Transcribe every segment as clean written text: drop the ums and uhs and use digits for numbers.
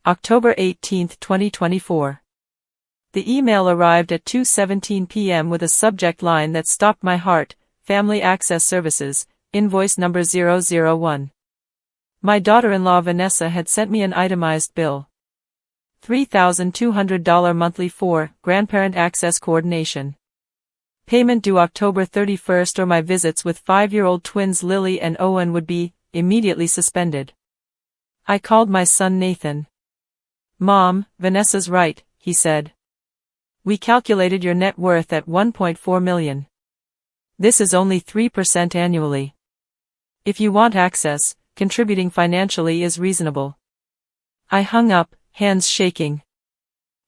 October 18, 2024. The email arrived at 2:17 p.m. with a subject line that stopped my heart: Family Access Services, invoice number 001. My daughter-in-law Vanessa had sent me an itemized bill. $3,200 monthly for grandparent access coordination. Payment due October 31st, or my visits with 5-year-old twins Lily and Owen would be immediately suspended. I called my son Nathan. "Mom, Vanessa's right," he said. "We calculated your net worth at $1.4 million. This is only 3% annually. If you want access, contributing financially is reasonable." I hung up, hands shaking.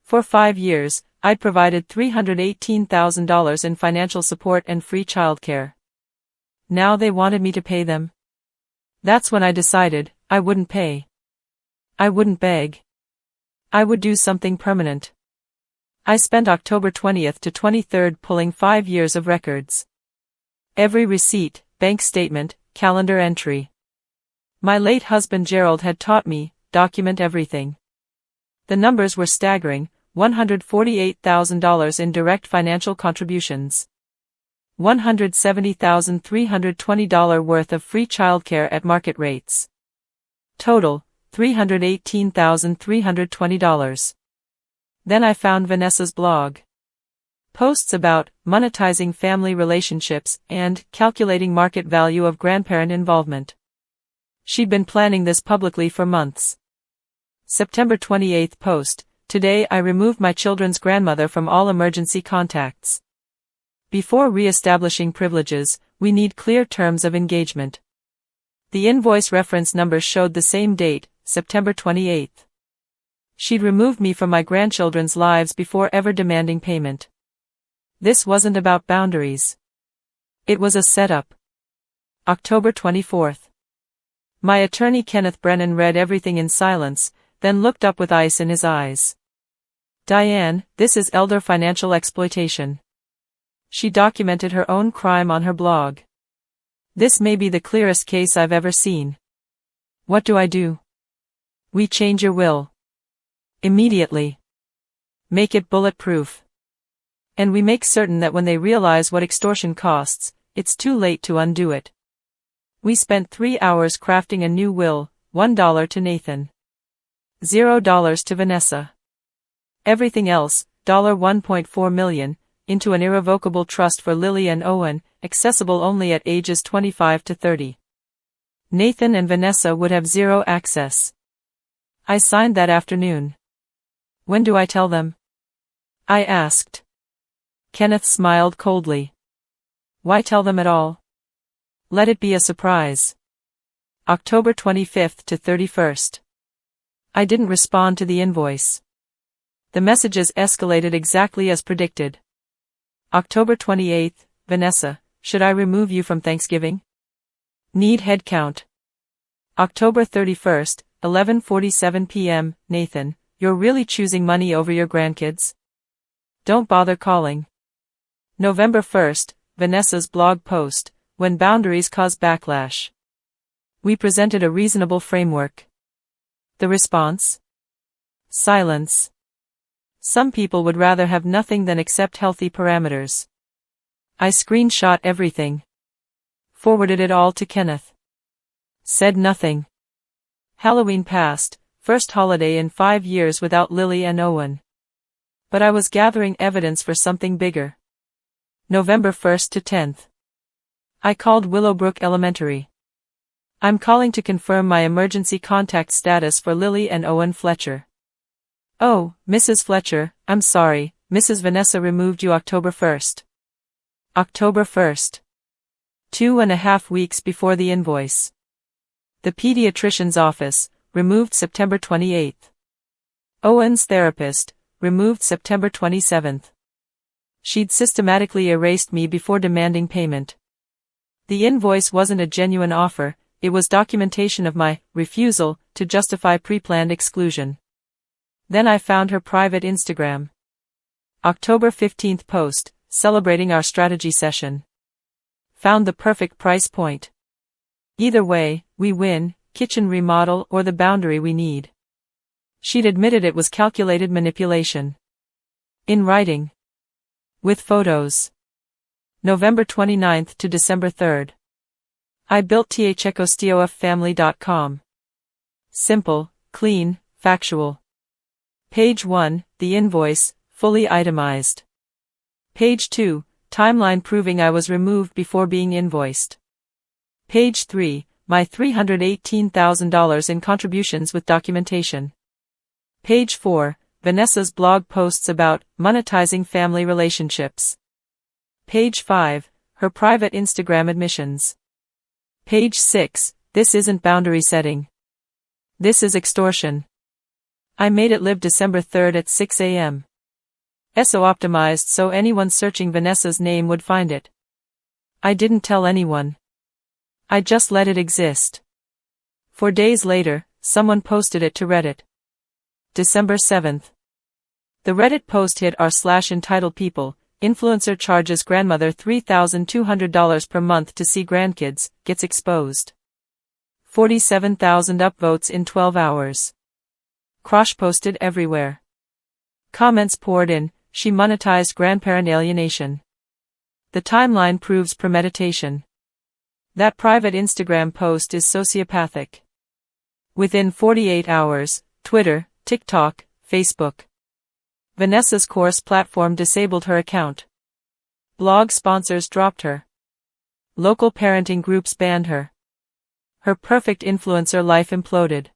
For 5 years, I'd provided $318,000 in financial support and free childcare. Now they wanted me to pay them. That's when I decided I wouldn't pay. I wouldn't beg. I would do something permanent. I spent October 20th to 23rd pulling 5 years of records. Every receipt, bank statement, calendar entry. My late husband Gerald had taught me, document everything. The numbers were staggering: $148,000 in direct financial contributions. $170,320 worth of free childcare at market rates. Total, $318,320. Then I found Vanessa's blog. Posts about monetizing family relationships and calculating market value of grandparent involvement. She'd been planning this publicly for months. September 28th post: Today I removed my children's grandmother from all emergency contacts. Before re-establishing privileges, we need clear terms of engagement. The invoice reference number showed the same date, September 28th. She'd removed me from my grandchildren's lives before ever demanding payment. This wasn't about boundaries. It was a setup. October 24th. My attorney Kenneth Brennan read everything in silence, then looked up with ice in his eyes. "Diane, this is elder financial exploitation." She documented her own crime on her blog. "This may be the clearest case I've ever seen. What do I do?" "We change your will. Immediately. Make it bulletproof. And we make certain that when they realize what extortion costs, it's too late to undo it." We spent 3 hours crafting a new will: $1 to Nathan. $0 to Vanessa. Everything else, $1.4 million, into an irrevocable trust for Lily and Owen, accessible only at ages 25 to 30. Nathan and Vanessa would have zero access. I signed that afternoon. "When do I tell them?" I asked. Kenneth smiled coldly. "Why tell them at all? Let it be a surprise." October 25th to 31st. I didn't respond to the invoice. The messages escalated exactly as predicted. October 28th, Vanessa, should I remove you from Thanksgiving? Need head count. October 31st, 11:47 p.m., Nathan, you're really choosing money over your grandkids? Don't bother calling. November 1st, Vanessa's blog post, when boundaries cause backlash. We presented a reasonable framework. The response? Silence. Some people would rather have nothing than accept healthy parameters. I screenshot everything. Forwarded it all to Kenneth. Said nothing. Halloween passed, first holiday in 5 years without Lily and Owen. But I was gathering evidence for something bigger. November 1st to 10th. I called Willowbrook Elementary. "I'm calling to confirm my emergency contact status for Lily and Owen Fletcher." "Oh, Mrs. Fletcher, I'm sorry, Mrs. Vanessa removed you October 1st. October 1st. 2.5 weeks before the invoice. The pediatrician's office, removed September 28th. Owen's therapist, removed September 27th. She'd systematically erased me before demanding payment. The invoice wasn't a genuine offer, it was documentation of my refusal to justify pre-planned exclusion. Then I found her private Instagram. October 15th post, celebrating our strategy session. Found the perfect price point. Either way, we win, kitchen remodel or the boundary we need. She'd admitted it was calculated manipulation. In writing. With photos. November 29 to December 3. I built thecostioffamily.com. Simple, clean, factual. Page 1, the invoice, fully itemized. Page 2, timeline proving I was removed before being invoiced. Page 3, my $318,000 in contributions with documentation. Page 4, Vanessa's blog posts about monetizing family relationships. Page 5, her private Instagram admissions. Page 6, this isn't boundary setting. This is extortion. I made it live December 3 at 6 a.m. SO optimized so anyone searching Vanessa's name would find it. I didn't tell anyone. I just let it exist. 4 days later, someone posted it to Reddit. December 7. The Reddit post hit r/entitled people, influencer charges grandmother $3,200 per month to see grandkids, gets exposed. 47,000 upvotes in 12 hours. Crosh posted everywhere. Comments poured in, she monetized grandparent alienation. The timeline proves premeditation. That private Instagram post is sociopathic. Within 48 hours, Twitter, TikTok, Facebook. Vanessa's course platform disabled her account. Blog sponsors dropped her. Local parenting groups banned her. Her perfect influencer life imploded.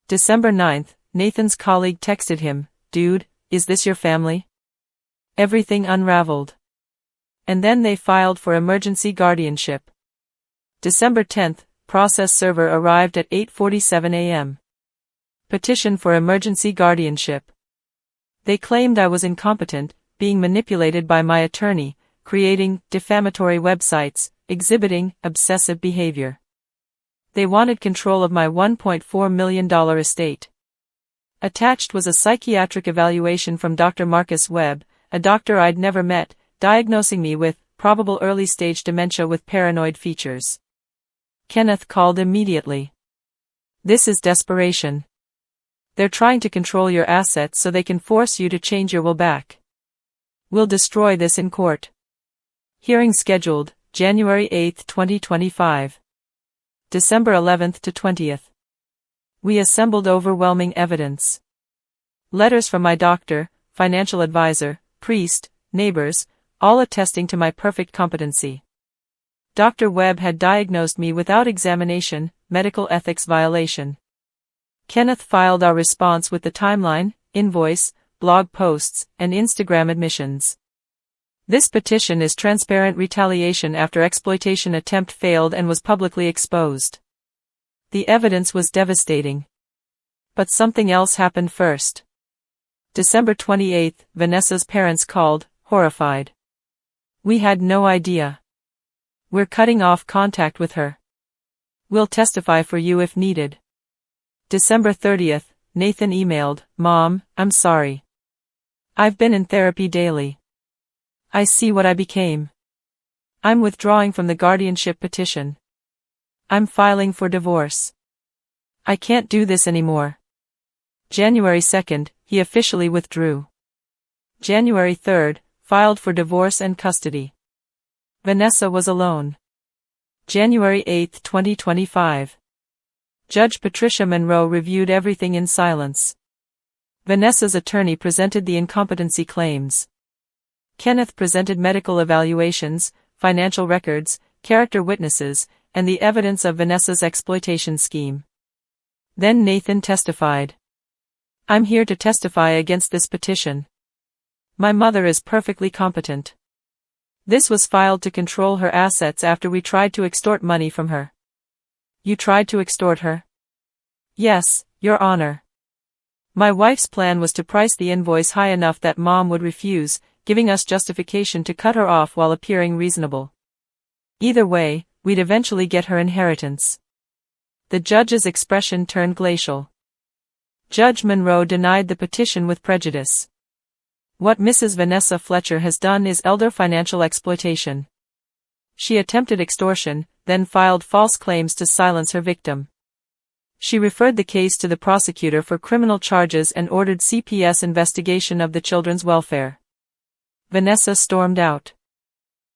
December 9, Nathan's colleague texted him, "Dude, is this your family?" Everything unraveled. And then they filed for emergency guardianship. December 10, process server arrived at 8:47 a.m. Petition for emergency guardianship. They claimed I was incompetent, being manipulated by my attorney, creating defamatory websites, exhibiting obsessive behavior. They wanted control of my $1.4 million estate. Attached was a psychiatric evaluation from Dr. Marcus Webb, a doctor I'd never met, diagnosing me with probable early-stage dementia with paranoid features. Kenneth called immediately. This is desperation. They're trying to control your assets so they can force you to change your will back. We'll destroy this in court. Hearing scheduled, January 8, 2025. December 11 to 20th. We assembled overwhelming evidence. Letters from my doctor, financial advisor, priest, neighbors, all attesting to my perfect competency. Dr. Webb had diagnosed me without examination, medical ethics violation. Kenneth filed our response with the timeline, invoice, blog posts, and Instagram admissions. This petition is transparent retaliation after exploitation attempt failed and was publicly exposed. The evidence was devastating. But something else happened first. December 28, Vanessa's parents called, horrified. We had no idea. We're cutting off contact with her. We'll testify for you if needed. December 30, Nathan emailed, Mom, I'm sorry. I've been in therapy daily. I see what I became. I'm withdrawing from the guardianship petition. I'm filing for divorce. I can't do this anymore. January 2, he officially withdrew. January 3, filed for divorce and custody. Vanessa was alone. January 8, 2025. Judge Patricia Monroe reviewed everything in silence. Vanessa's attorney presented the incompetency claims. Kenneth presented medical evaluations, financial records, character witnesses, and the evidence of Vanessa's exploitation scheme. Then Nathan testified. I'm here to testify against this petition. My mother is perfectly competent. This was filed to control her assets after we tried to extort money from her. You tried to extort her? Yes, Your Honor. My wife's plan was to price the invoice high enough that Mom would refuse, giving us justification to cut her off while appearing reasonable. Either way, we'd eventually get her inheritance. The judge's expression turned glacial. Judge Monroe denied the petition with prejudice. What Mrs. Vanessa Fletcher has done is elder financial exploitation. She attempted extortion, then filed false claims to silence her victim. She referred the case to the prosecutor for criminal charges and ordered CPS investigation of the children's welfare. Vanessa stormed out.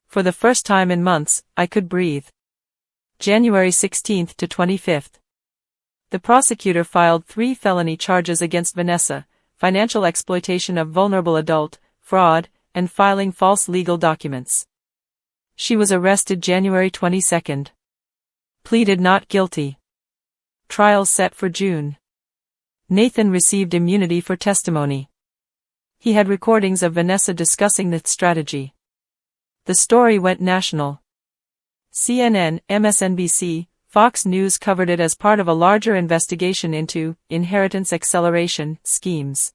For the first time in months, I could breathe. January 16 to 25. The prosecutor filed 3 felony charges against Vanessa: financial exploitation of vulnerable adult, fraud, and filing false legal documents. She was arrested January 22. Pleaded not guilty. Trial set for June. Nathan received immunity for testimony. He had recordings of Vanessa discussing the strategy. The story went national. CNN, MSNBC, Fox News covered it as part of a larger investigation into inheritance acceleration schemes.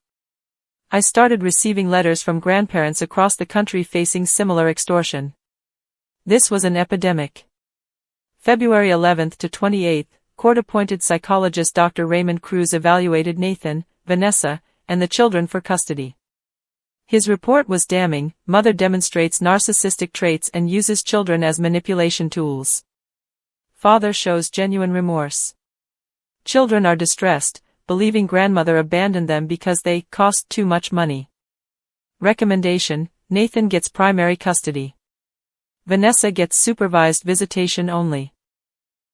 I started receiving letters from grandparents across the country facing similar extortion. This was an epidemic. February 11 to 28, court-appointed psychologist Dr. Raymond Cruz evaluated Nathan, Vanessa, and the children for custody. His report was damning. Mother demonstrates narcissistic traits and uses children as manipulation tools. Father shows genuine remorse. Children are distressed, believing grandmother abandoned them because they cost too much money. Recommendation: Nathan gets primary custody. Vanessa gets supervised visitation only.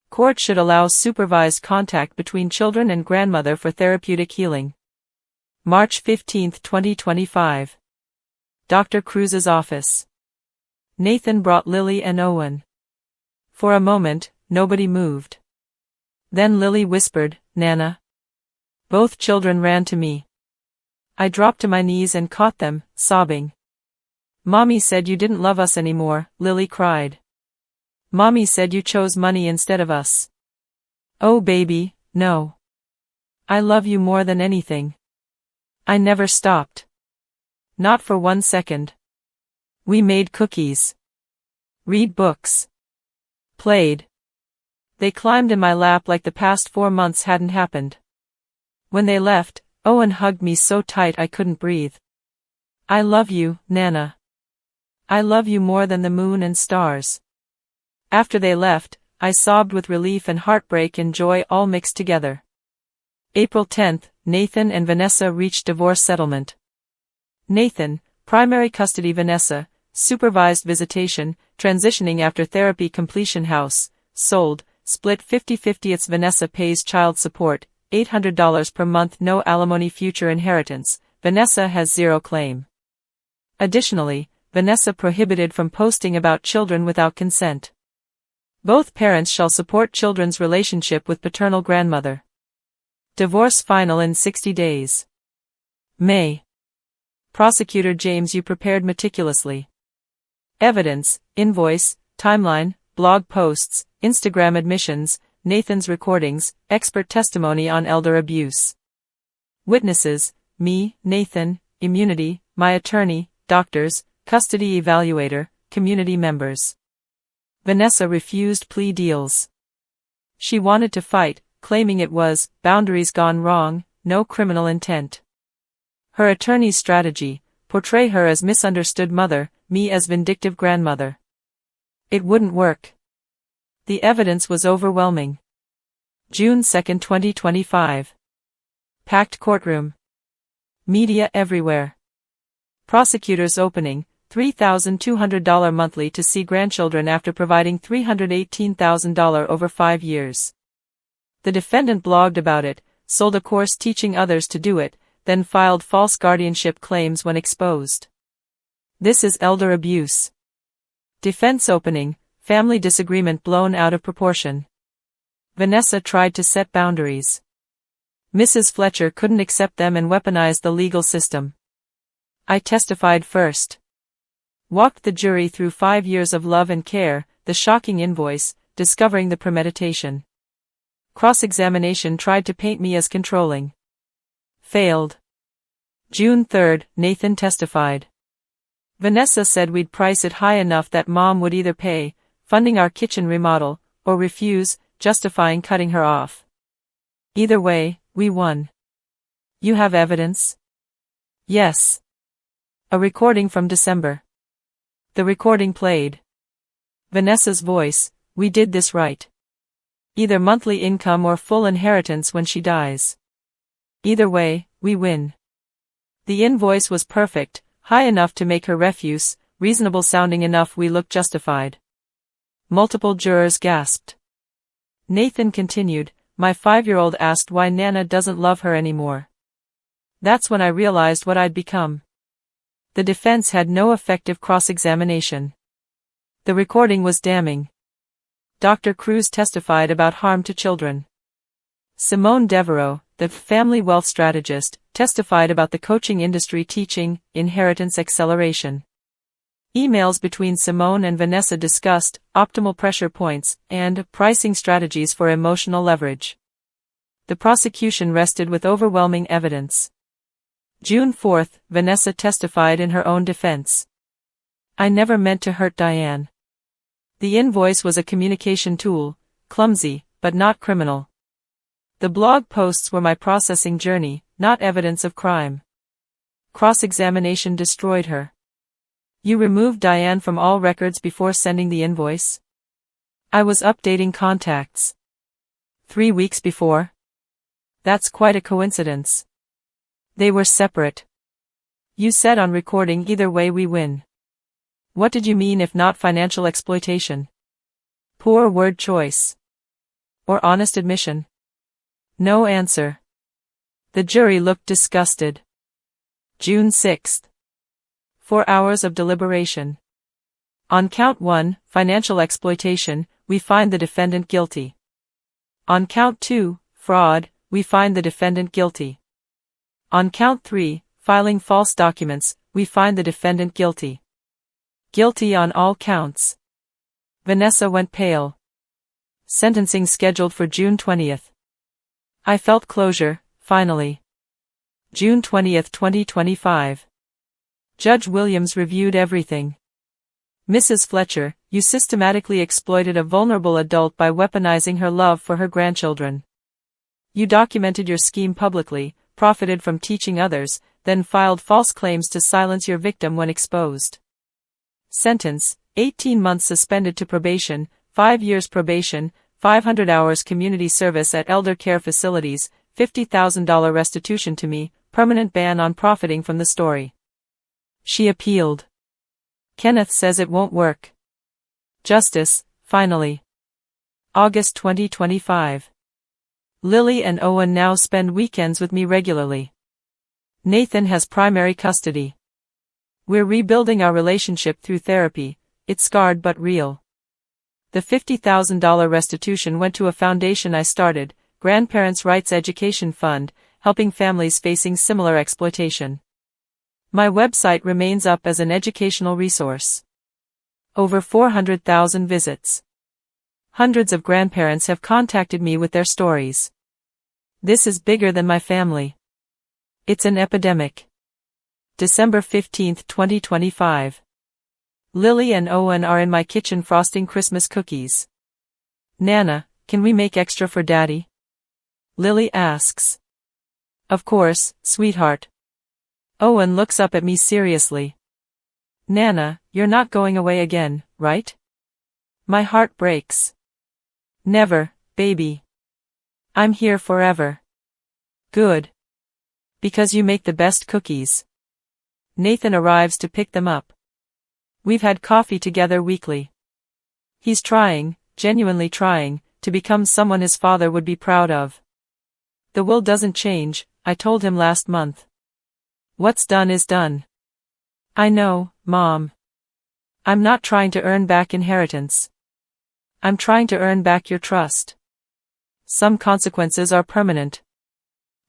Court should allow supervised contact between children and grandmother for therapeutic healing. March 15, 2025. Dr. Cruz's office. Nathan brought Lily and Owen. For a moment, nobody moved. Then Lily whispered, "Nana." Both children ran to me. I dropped to my knees and caught them, sobbing. "Mommy said you didn't love us anymore," Lily cried. "Mommy said you chose money instead of us." "Oh baby, no. I love you more than anything." I never stopped. Not for 1 second. We made cookies. Read books. Played. They climbed in my lap like the past 4 months hadn't happened. When they left, Owen hugged me so tight I couldn't breathe. "I love you, Nana. I love you more than the moon and stars." After they left, I sobbed with relief and heartbreak and joy all mixed together. April 10, Nathan and Vanessa reached divorce settlement. Nathan, primary custody. Vanessa, supervised visitation, transitioning after therapy completion. House, sold, split 50-50. It's Vanessa pays child support, $800 per month. No alimony. Future inheritance, Vanessa has 0 claim. Additionally, Vanessa prohibited from posting about children without consent. Both parents shall support children's relationship with paternal grandmother. Divorce final in 60 days. May. Prosecutor James, you prepared meticulously. Evidence, invoice, timeline, blog posts, Instagram admissions, Nathan's recordings, expert testimony on elder abuse. Witnesses, me, Nathan, immunity, my attorney, doctors, custody evaluator, community members. Vanessa refused plea deals. She wanted to fight, claiming it was boundaries gone wrong, no criminal intent. Her attorney's strategy: portray her as misunderstood mother, me as vindictive grandmother. It wouldn't work. The evidence was overwhelming. June 2, 2025. Packed courtroom. Media everywhere. Prosecutors opening $3,200 monthly to see grandchildren after providing $318,000 over 5 years. The defendant blogged about it, sold a course teaching others to do it, then filed false guardianship claims when exposed. This is elder abuse. Defense opening: family disagreement blown out of proportion. Vanessa tried to set boundaries. Mrs. Fletcher couldn't accept them and weaponized the legal system. I testified first. Walked the jury through 5 years of love and care, the shocking invoice, discovering the premeditation. Cross-examination tried to paint me as controlling. Failed. June 3, Nathan testified. Vanessa said we'd price it high enough that Mom would either pay, funding our kitchen remodel, or refuse, justifying cutting her off. Either way, we won. You have evidence? Yes. A recording from December. The recording played. Vanessa's voice: "We did this right. Either monthly income or full inheritance when she dies. Either way, we win. The invoice was perfect, high enough to make her refuse, reasonable sounding enough we look justified. Multiple jurors gasped. Nathan continued, my 5-year-old asked why Nana doesn't love her anymore. That's when I realized what I'd become. The defense had no effective cross-examination. The recording was damning. Dr. Cruz testified about harm to children. Simone Devereaux, the family wealth strategist, testified about the coaching industry teaching inheritance acceleration. Emails between Simone and Vanessa discussed optimal pressure points and pricing strategies for emotional leverage. The prosecution rested with overwhelming evidence. June 4, Vanessa testified in her own defense. I never meant to hurt Diane. The invoice was a communication tool, clumsy, but not criminal. The blog posts were my processing journey, not evidence of crime. Cross-examination destroyed her. You removed Diane from all records before sending the invoice? I was updating contacts. 3 weeks before? That's quite a coincidence. They were separate. You said on recording either way we win. What did you mean if not financial exploitation? Poor word choice. Or honest admission? No answer. The jury looked disgusted. June 6. 4 hours of deliberation. On count 1, financial exploitation, we find the defendant guilty. On count 2, fraud, we find the defendant guilty. On count 3, filing false documents, we find the defendant guilty. Guilty on all counts. Vanessa went pale. Sentencing scheduled for June 20th. I felt closure, finally. June 20th, 2025. Judge Williams reviewed everything. Mrs. Fletcher, you systematically exploited a vulnerable adult by weaponizing her love for her grandchildren. You documented your scheme publicly, profited from teaching others, then filed false claims to silence your victim when exposed. Sentence, 18 months suspended to probation, 5 years probation, 500 hours community service at elder care facilities, $50,000 restitution to me, permanent ban on profiting from the story. She appealed. Kenneth says it won't work. Justice, finally. August 2025. Lily and Owen now spend weekends with me regularly. Nathan has primary custody. We're rebuilding our relationship through therapy, it's scarred but real. The $50,000 restitution went to a foundation I started, Grandparents' Rights Education Fund, helping families facing similar exploitation. My website remains up as an educational resource. Over 400,000 visits. Hundreds of grandparents have contacted me with their stories. This is bigger than my family. It's an epidemic. December 15, 2025. Lily and Owen are in my kitchen frosting Christmas cookies. Nana, can we make extra for Daddy? Lily asks. Of course, sweetheart. Owen looks up at me seriously. Nana, you're not going away again, right? My heart breaks. Never, baby. I'm here forever. Good. Because you make the best cookies. Nathan arrives to pick them up. We've had coffee together weekly. He's trying, genuinely trying, to become someone his father would be proud of. The will doesn't change, I told him last month. What's done is done. I know, Mom. I'm not trying to earn back inheritance. I'm trying to earn back your trust. Some consequences are permanent.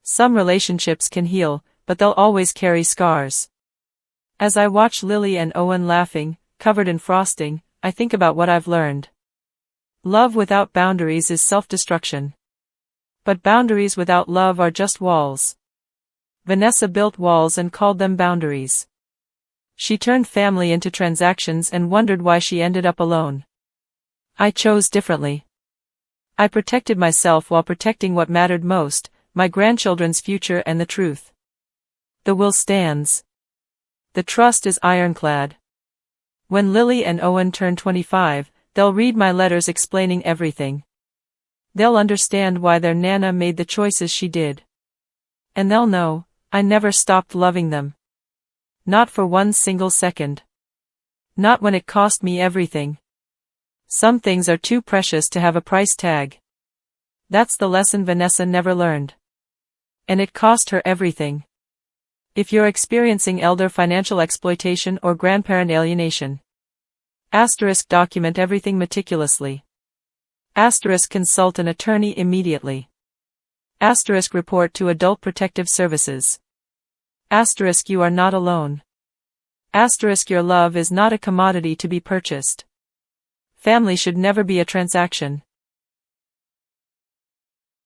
Some relationships can heal, but they'll always carry scars. As I watch Lily and Owen laughing, covered in frosting, I think about what I've learned. Love without boundaries is self-destruction. But boundaries without love are just walls. Vanessa built walls and called them boundaries. She turned family into transactions and wondered why she ended up alone. I chose differently. I protected myself while protecting what mattered most, my grandchildren's future and the truth. The will stands. The trust is ironclad. When Lily and Owen turn 25, they'll read my letters explaining everything. They'll understand why their Nana made the choices she did. And they'll know, I never stopped loving them. Not for one single second. Not when it cost me everything. Some things are too precious to have a price tag. That's the lesson Vanessa never learned. And it cost her everything. If you're experiencing elder financial exploitation or grandparent alienation, document everything meticulously. Consult an attorney immediately. Report to Adult Protective Services. You are not alone. Your love is not a commodity to be purchased. Family should never be a transaction.